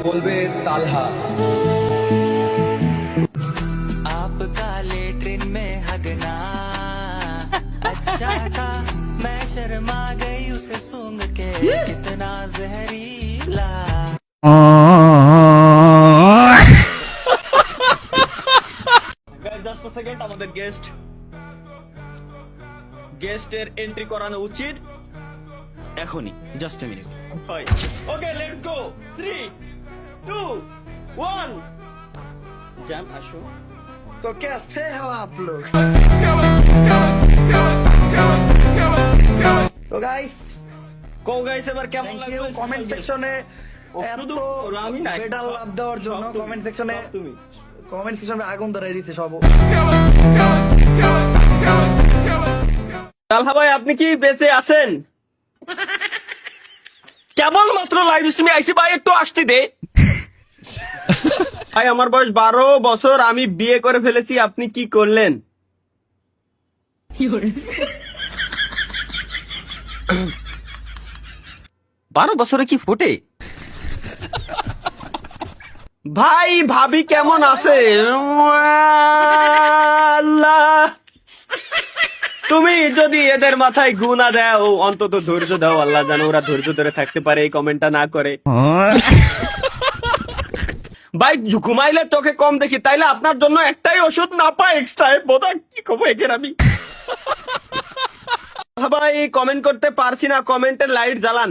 বলবে তালহা। आप काले ट्रेन में हगना अच्छा था मैं शर्मा गई उसे सूंघ के कितना जहरीला জাস্ট সেকেন্ড, আমাদের গেস্টের এন্ট্রি করানো উচিত এখনই, just a minute. Okay, let's go. 3 2 1 jam আসো। তো कैसे हो आप लोग? তো গাইস, কো গাইস, এবার কেমন থ্যাংক ইউ লাগলো কমেন্ট সেকশনে এত শুধু আমি না, মেডাল লাভ দেওয়ার জন্য। সব তুমি, কমেন্ট সেকশনে সব তুমি। আগুন ধরাই দিতে সব। তালহা ভাই, আপনি কি বেঁচে আছেন? কেবল মাত্র লাইভ স্ট্রিমে আইছি ভাই, একটু আসতে দে ভাই। আমার বয়স 12 বছর, আমি বিয়ে করে ফেলেছি, আপনি কি করলেন? 12 বছরে কি ফোটে? ভাই ভাবি কেমন আছে? আল্লাহ, তুমি যদি এদের মাথায় গু না দাও, অন্তত ধৈর্য দাও। আল্লাহ জানো ওরা ধৈর্য ধরে থাকতে পারে, এই কমেন্টটা না করে। ভাই ঘুমাইলে চোখে কম দেখি, তাইলে আপনার জন্য একটাই ওষুধ না পাই এক্সট্রা। বোধা কি খবর এগের আমি। ভাই কমেন্ট করতে পারছি না, কমেন্টের লাইট জ্বালান।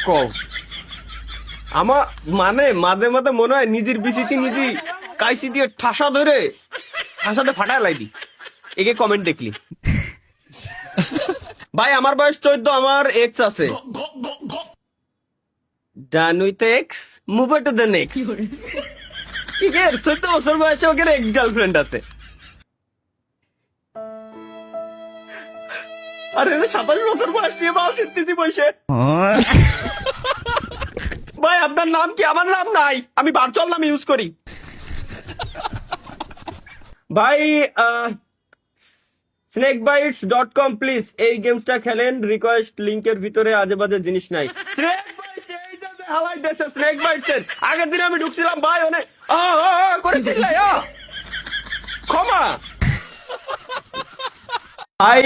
কও আমার মানে মাঝে মাঝে মনে হয় নিজের বিচিতি নিজে কাইসি দিয়ে ঠাসাতে ফাটায় লাইদি একে কমেন্ট দেখলি। ভাই আমার বয়স 14, আমার এক্স আছে। Done with ex, move to the next. ঠিক আছে, 14 বছর বয়সে ওকে এক্স গার্লফ্রেন্ড আছে। আরে 27 বছর বয়স নিয়ে বাল ছিটতেছি বসে। ভাই আপনার নাম কি? আমার নাম নাই, আমি ভার্চুয়াল নাম ইউজ করি। ভাই snakebites.com প্লিজ এই গেমসটা খেলেন। রিকোয়েস্ট লিংকের ভিতরে আজে বাজে জিনিস নাই। আগের দিন আমি ঢুকছিলাম ভাই, অনেক করে চিল্লাই ক্ষমা। ভাই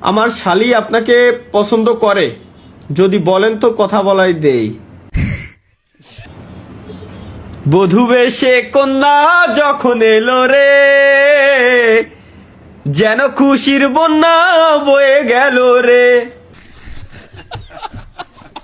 আমার শালি আপনাকে পছন্দ করে, যদি বলেন তো কথা বলাই দেই। বধূ বেশে কন্যা যখন এলো রে, যেন খুশির বন্যা বয়ে গেল রে।